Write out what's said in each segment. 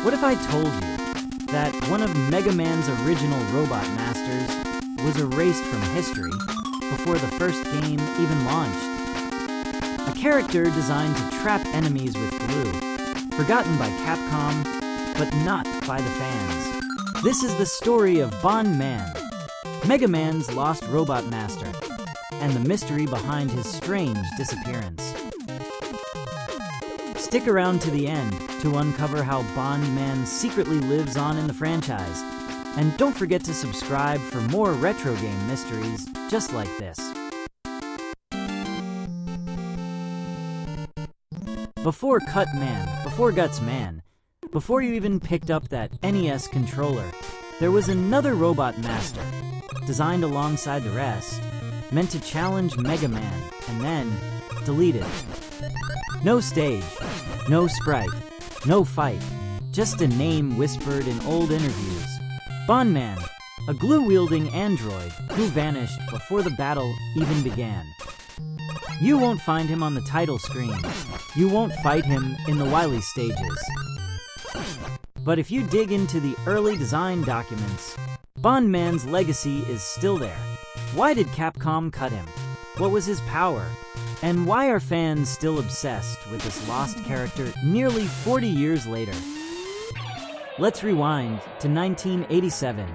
What if I told you that one of Mega Man's original robot masters was erased from history before the first game even launched? A character designed to trap enemies with glue, forgotten by Capcom, but not by the fans. This is the story of Bon Man, Mega Man's lost robot master, and the mystery behind his strange disappearance. Stick around to the end to uncover how Bon Man secretly lives on in the franchise. And don't forget to subscribe for more retro game mysteries just like this. Before Guts Man, before you even picked up that NES controller, there was another robot master, designed alongside the rest, meant to challenge Mega Man, and then deleted. No stage, no sprite, no fight, just a name whispered in old interviews. Bon Man, a glue-wielding android who vanished before the battle even began. You won't find him on the title screen. You won't fight him in the Wily stages. But if you dig into the early design documents, Bon Man's legacy is still there. Why did Capcom cut him? What was his power? And why are fans still obsessed with this lost character nearly 40 years later? Let's rewind to 1987.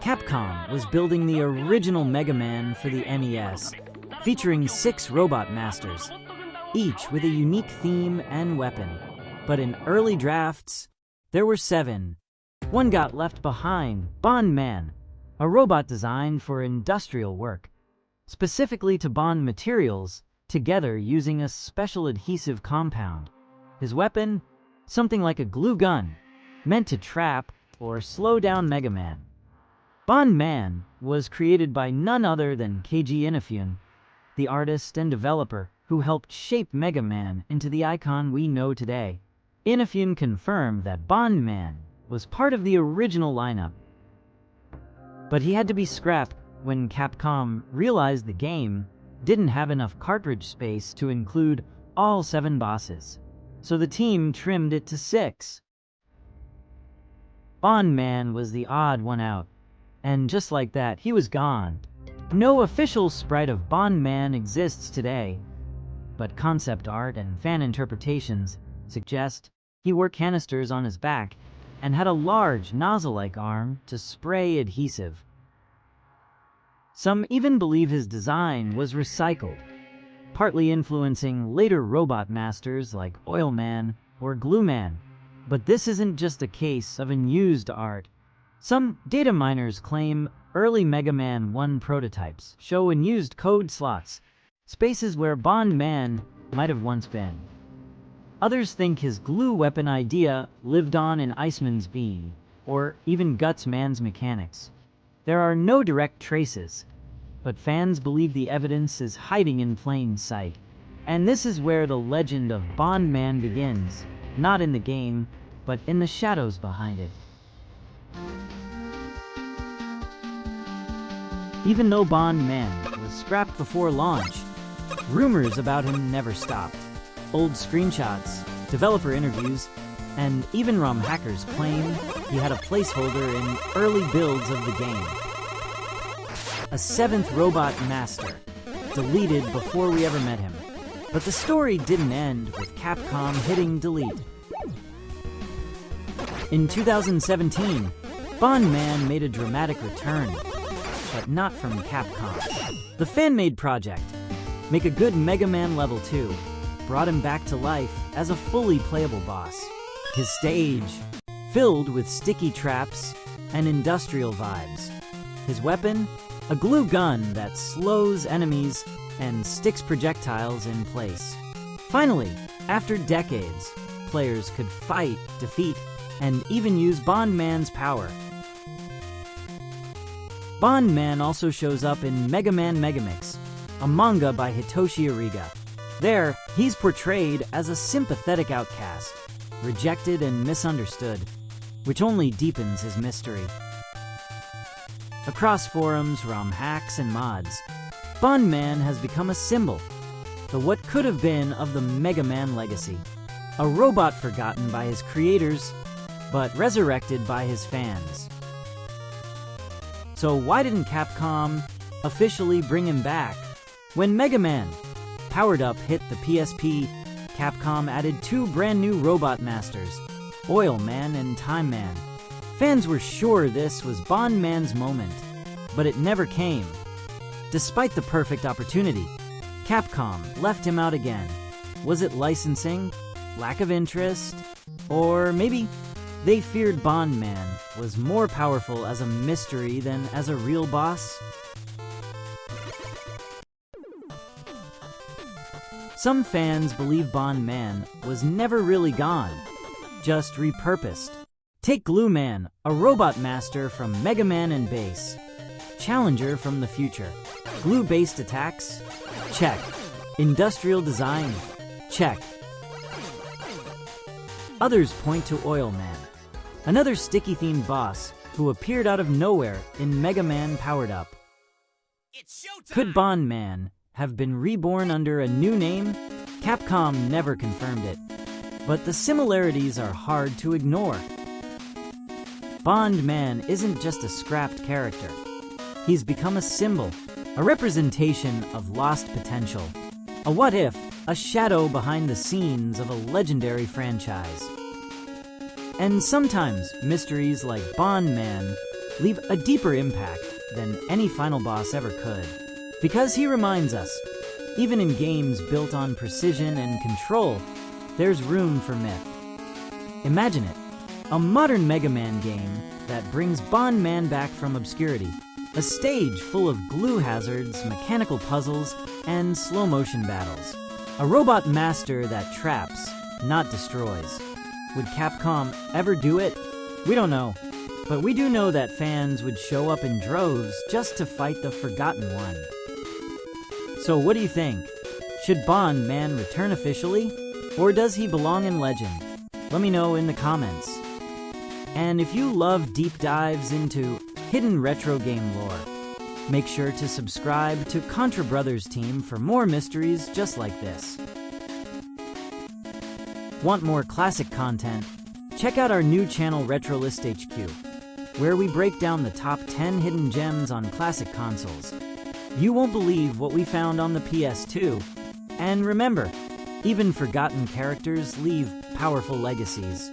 Capcom was building the original Mega Man for the NES, featuring 6 robot masters, each with a unique theme and weapon. But in early drafts, there were 7. One got left behind, Bon Man, a robot designed for industrial work, specifically to bond materials together using a special adhesive compound. His weapon? Something like a glue gun, meant to trap or slow down Mega Man. Bon Man was created by none other than Keiji Inafune, the artist and developer who helped shape Mega Man into the icon we know today. Inafune confirmed that Bon Man was part of the original lineup, but he had to be scrapped when Capcom realized the game didn't have enough cartridge space to include all 7 bosses, so the team trimmed it to 6. Bon Man was the odd one out, and just like that, he was gone. No official sprite of Bon Man exists today, but concept art and fan interpretations suggest he wore canisters on his back and had a large nozzle-like arm to spray adhesive. Some even believe his design was recycled, partly influencing later robot masters like Oil Man or Glue Man. But this isn't just a case of unused art. Some data miners claim early Mega Man 1 prototypes show unused code slots, spaces where Bon Man might have once been. Others think his glue weapon idea lived on in Iceman's beam, or even Guts Man's mechanics. There are no direct traces, but fans believe the evidence is hiding in plain sight. And this is where the legend of Bon Man begins, not in the game, but in the shadows behind it. Even though Bon Man was scrapped before launch, rumors about him never stopped. Old screenshots, developer interviews, and even ROM hackers claim he had a placeholder in early builds of the game. A 7th robot master, deleted before we ever met him. But the story didn't end with Capcom hitting delete. In 2017, Bon Man made a dramatic return, but not from Capcom. The fan-made project, Make a Good Mega Man Level 2, brought him back to life as a fully playable boss. His stage, filled with sticky traps and industrial vibes. His weapon, a glue gun that slows enemies and sticks projectiles in place. Finally, after decades, players could fight, defeat, and even use Bon Man's power. Bon Man also shows up in Mega Man Megamix, a manga by Hitoshi Ariga. There, he's portrayed as a sympathetic outcast, rejected and misunderstood, which only deepens his mystery. Across forums, ROM hacks, and mods, Bon Man has become a symbol, the what could have been of the Mega Man legacy. A robot forgotten by his creators, but resurrected by his fans. So why didn't Capcom officially bring him back? When Mega Man Powered Up hit the PSP, Capcom added 2 brand new robot masters, Oil Man and Time Man. Fans were sure this was Bond Man's moment, but it never came. Despite the perfect opportunity, Capcom left him out again. Was it licensing? Lack of interest? Or maybe they feared Bond Man was more powerful as a mystery than as a real boss? Some fans believe Bond Man was never really gone, just repurposed. Take Glue Man, a robot master from Mega Man and Bass. Challenger from the future. Glue-based attacks? Check. Industrial design? Check. Others point to Oil Man, another sticky-themed boss who appeared out of nowhere in Mega Man Powered Up. Could Bond Man have been reborn under a new name? Capcom never confirmed it, but the similarities are hard to ignore. Bond Man isn't just a scrapped character. He's become a symbol, a representation of lost potential, a what-if, a shadow behind the scenes of a legendary franchise. And sometimes mysteries like Bond Man leave a deeper impact than any final boss ever could, because he reminds us, even in games built on precision and control, there's room for myth. Imagine it, a modern Mega Man game that brings Bond Man back from obscurity, a stage full of glue hazards, mechanical puzzles, and slow-motion battles. A robot master that traps, not destroys. Would Capcom ever do it? We don't know, but we do know that fans would show up in droves just to fight the Forgotten One. So what do you think? Should Bond Man return officially? Or does he belong in legend? Let me know in the comments. And if you love deep dives into hidden retro game lore, make sure to subscribe to ContraBrosTeam for more mysteries just like this. Want more classic content? Check out our new channel Retrolist HQ, where we break down the top 10 hidden gems on classic consoles. You won't believe what we found on the PS2. And remember, even forgotten characters leave powerful legacies.